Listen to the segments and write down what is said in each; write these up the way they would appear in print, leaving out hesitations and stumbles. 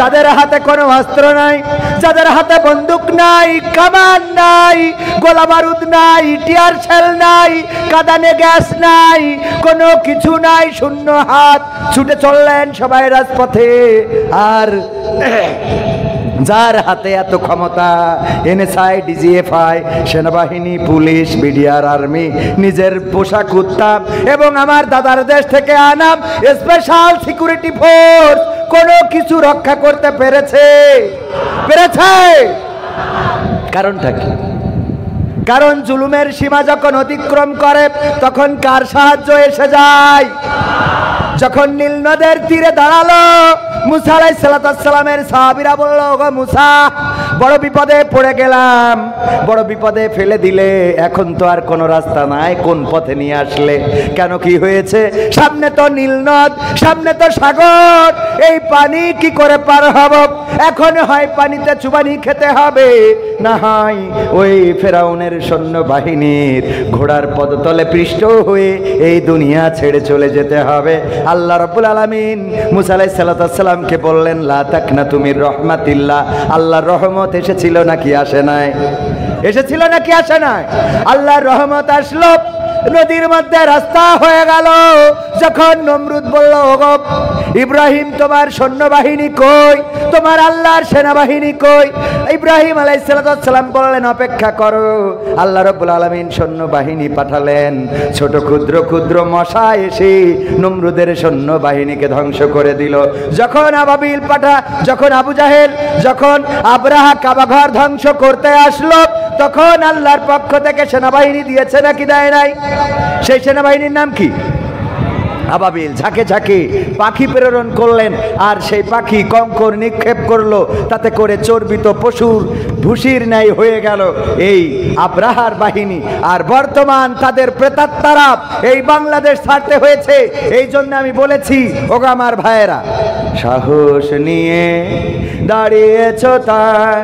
যাদের হাতে কোনো অস্ত্র নাই, যাদের হাতে বন্দুক নাই, কামান নাই, গোলা বারুদ নাই, টিয়ার শেল নাই, কাঁদানে গ্যাস নাই, কোনো কিছু নাই, শূন্য হাত ছুটে চললেন সবাই রাজপথে। আর যার হাতে এত ক্ষমতা, এনএসআই, ডিজিএফআই, সেনাবাহিনী, পুলিশ, বিডিআর, আর্মি, নিজের পোশাক উত্তাপ এবং আমার দাদার দেশ থেকে আনাম স্পেশাল সিকিউরিটি ফোর্স কোনো কিছু রক্ষা করতে পেরেছে? কারণটা কি? কারণ জুলুমের সীমা যখন অতিক্রম করে তখন কার সাহায্য এসে যায়? যখন নীল নদের তীরে দাঁড়ালো মুসা আলাইহিস সালামের সাহাবীরা বলল, ওগো মুসা, বড় বিপদে পড়ে গেলাম, বড় বিপদে ফেলে দিলে, এখন তো আর কোনো রাস্তা নাই, কোন পথে নিয়ে আসলে? কেন, কি হয়েছে? সামনে তো নীল নদ, সামনে তো সাগর, এই পানি কি করে পার হব? এখন হয় পানিতে চুবানি খেতে হবে, না হয় ওই ফেরাউনের সৈন্যবাহিনীর ঘোড়ার পদতলে পৃষ্ঠ হয়ে এই দুনিয়া ছেড়ে চলে যেতে হবে। আল্লাহ রাব্বুল আলামিন মুসা আলাইহিস সালামকে বললেন, লা তাকনাতু মির রাহমাতিল্লাহ। আল্লাহর রহমত এসেছিল নাকি আসে নাই? এসেছিল নাকি আসে নাই? আল্লাহর রহমত আসলো, নদীর মধ্যে রাস্তা হয়ে গেল। যখন নমরুদ বলল, ওগো ইব্রাহিম, তোমার সৈন্যবাহিনী কই? তোমার আল্লাহর সেনাবাহিনী কই? ইব্রাহিম আলাইহিস সালাম বললেন, অপেক্ষা করো। আল্লাহ রাব্বুল আলামিন সৈন্যবাহিনী পাঠালেন, ছোট ক্ষুদ্র ক্ষুদ্র মশা এসে নমরুদের সৈন্যবাহিনীকে ধ্বংস করে দিল। যখন আবাবিল যখন আবু জাহেল, যখন আবরাহা কাবাঘর ধ্বংস করতে আসলো, তখন আল্লাহর পক্ষ থেকে সেনাবাহিনী দিয়েছে নাকি দেয় নাই? সেই সেনাবাহিনীর নাম কি? আবাবিল। ঝাঁকে ঝাঁকে পাখি প্রেরণ করলেন, আর সেই পাখি কঙ্কর নিক্ষেপ করলো, তাতে করে চর্বিত পশুর ভুসির ন্যায় হয়ে গেল এই আব্রাহার বাহিনী। আর বর্তমান তাদের প্রেতাত্মারা এই বাংলাদেশ ছাড়তে হয়েছে। এই জন্য আমি বলেছি, ওগো আমার ভাইয়েরা, সাহস নিয়ে দাঁড়িয়েছ তাই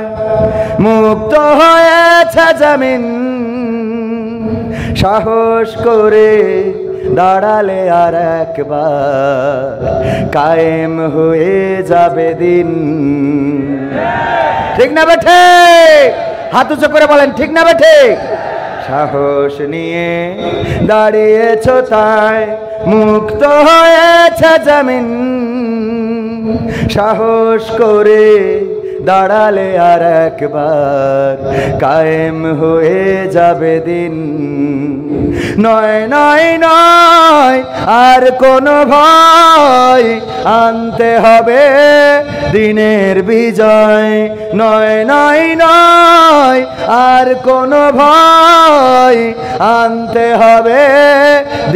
মুক্ত হয়েছে জমিন, সাহস করে দাঁড়ালে আর একবার কায়েম হয়ে যাবে দিন। ঠিক না বেঠে? হাত উঁচু করে বলেন, ঠিক না বেঠে? সাহস নিয়ে দাঁড়িয়েছ তাই মুক্ত হয়েছে জমিন, সাহস করে দাঁড়ালে আর একবার কায়েম হয়ে যাবে দিন। নয় নয় নয় আর কোনো ভয়, আনতে হবে দিনের বিজয়। নয় নয় নয় আর কোনো ভয়, আনতে হবে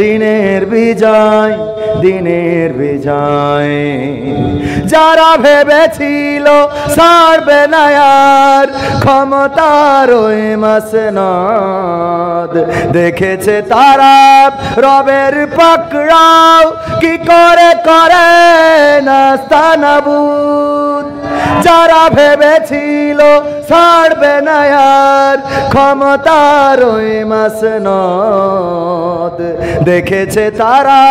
দিনের বিজয়, দিনের বিজয়। যারা ভেবেছিল ছাড়বে না আর ক্ষমতার ওই মাসনদ, দেখেছে তারা রবের পাকড়াও কি করে করে নাস্তানাবুদ। যারা ভেবেছিল ছাড়বে না আর ক্ষমতার ওই মাসনদ, দেখেছে তারা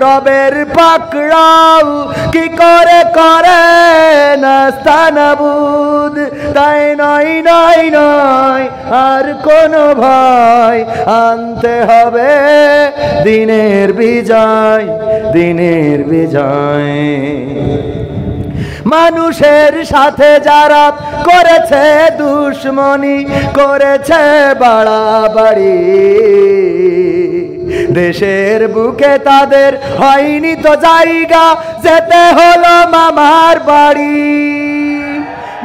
রবের পাকড়াও কি করে করে নাস্তানাবুদ। তাই নয় নয় নয় আর কোনো ভয়, আনতে হবে দিনের বিজয়, দিনের বিজয়। মানুষের সাথে যারা করেছে দুশ্মনী, করেছে বাড়াবাড়ি, দেশের বুকে তাদের হয়নি তো জায়গা, যেতে হলো মামার বাড়ি।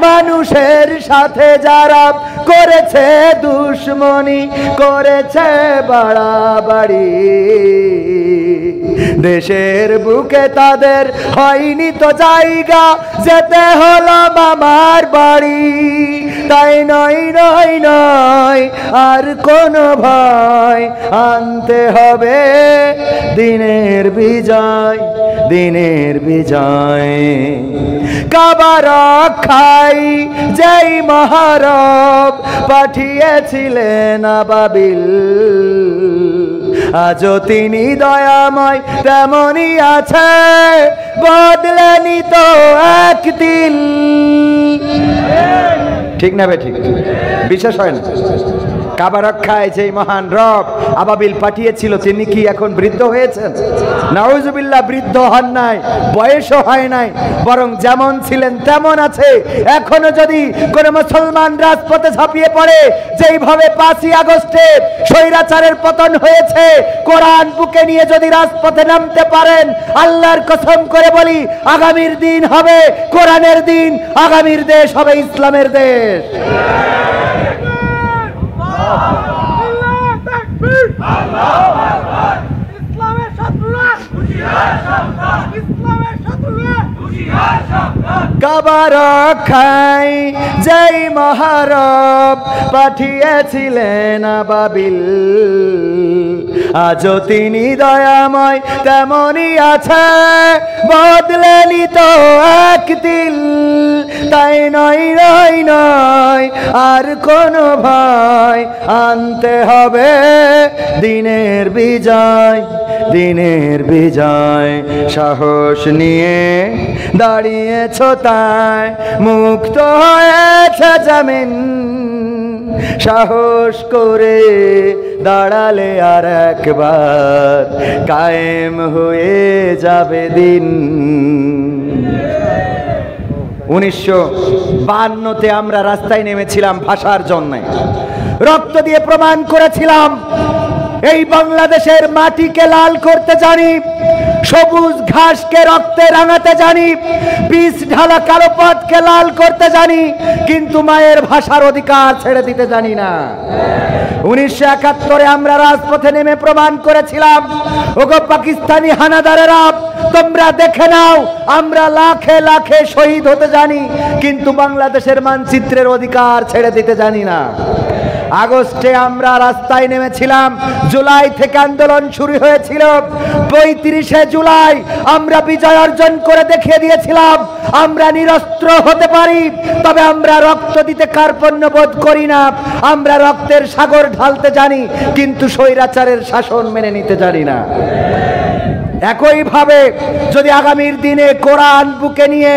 মানুষের সাথে যারা করেছে দুশ্মনী, করেছে বাড়াবাড়ি, দেশের বুকে তাদের হয়নি তো জায়গা, যেতে হলো মামার বাড়ি। তাই নয় নয় নয় আর কোনো ভয়, আনতে হবে দিনের বিজয়, দিনের বিজয়। কাবা রক্ষাই যেই মহারব পাঠিয়েছিলেন আবাবিল, আজও তিনি দয়াময় তেমনই আছে, বদলেনি তো একদিন। ঠিক না বে ঠিক? বিশ্বাস হয় না? কাবা রক্ষায় যে মহান রব আবাবিল পাঠিয়েছিল তিনি কি এখন বৃদ্ধ হয়েছেন? নাউজুবিল্লাহ, বৃদ্ধ হন নাই, বয়সও হয় নাই, বরং যেমন ছিলেন তেমন আছে। এখনো যদি কোন মুসলমান রাজপথে ঝাঁপিয়ে পড়ে, যেইভাবে 5ই আগস্টে স্বৈরাচারের পতন হয়েছে, কোরআন বুকে নিয়ে যদি রাজপথে নামতে পারেন, আল্লাহর কসম করে বলি আগামীর দিন হবে কোরআনের দিন, আগামীর দেশ হবে ইসলামের দেশ। কাবা রক্ষায় যেই মহারব পাঠিয়েছিলেন আবাবিল, আজও তিনি দয়াময় তেমনই আছে, বদলেনি তো একদিন। তাই নয় নয় নয় আর কোনো ভয়, আনতে হবে দিনের বিজয়, দিনের বিজয়। সাহস নিয়ে দাঁড়িয়েছ তাই মুক্ত হয়েছে জামিন, সাহস করে দাঁড়ালে আর একবার কায়েম হয়ে যাবে দিন। 1952-তে আমরা রাস্তায় নেমেছিলাম ভাষার জন্য, রক্ত দিয়ে প্রমাণ করেছিলাম এই বাংলাদেশের মাটিকে লাল করতে জানি, সবুজ ঘাসকে রক্তে রাঙাতে জানি, বীজ ঢালা কালো পথকে লাল করতে জানি, কিন্তু মায়ের ভাষার অধিকার ছেড়ে দিতে জানি না। 1971-এ আমরা রাজপথে নেমে প্রমাণ করেছিলাম, ওগো পাকিস্তানি হানাদারেরা, তোমরা দেখে নাও আমরা লাখে লাখে শহীদ হতে জানি, কিন্তু বাংলাদেশের মানচিত্রের অধিকার ছেড়ে দিতে জানি না। আগস্টে আমরা রাস্তায় নেমেছিলাম, জুলাই থেকে আন্দোলন শুরু হয়েছিল, 35শে জুলাই আমরা বিজয় অর্জন করে দেখিয়ে দিয়েছিলাম আমরা নিরস্ত্র হতে পারি, তবে আমরা রক্ত দিতে কার্পণ্য বোধ করি না। আমরা রক্তের সাগর ঢালতে জানি, কিন্তু স্বৈরাচারের শাসন মেনে নিতে জানি না। একইভাবে যদি আগামীর দিনে কোরআন বুকে নিয়ে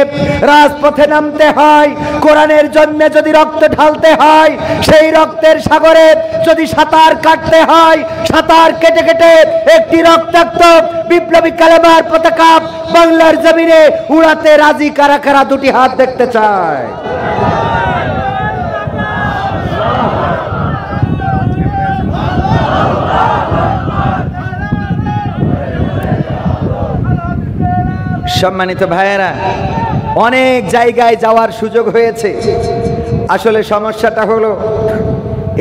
রাজপথে নামতে হয়, কোরআনের জন্য যদি রক্ত ঢালতে হয়, সেই রক্তের সাগরে যদি সাঁতার কাটতে হয়, সাঁতার কেটে কেটে একটি রক্তাক্ত বিপ্লবী কালেমার পতাকা বাংলার জমিনে উড়াতে রাজি কারা কারা? দুটি হাত দেখতে চায়। সম্মানিত ভাইয়েরা, অনেক জায়গায় যাওয়ার সুযোগ হয়েছে। আসলে সমস্যাটা হলো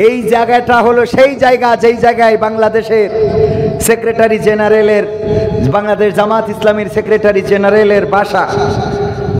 এই জায়গাটা হলো সেই জায়গা যেই জায়গায় বাংলাদেশের সেক্রেটারি জেনারেলের, বাংলাদেশ জামাত ইসলামীর সেক্রেটারি জেনারেলের বাসা।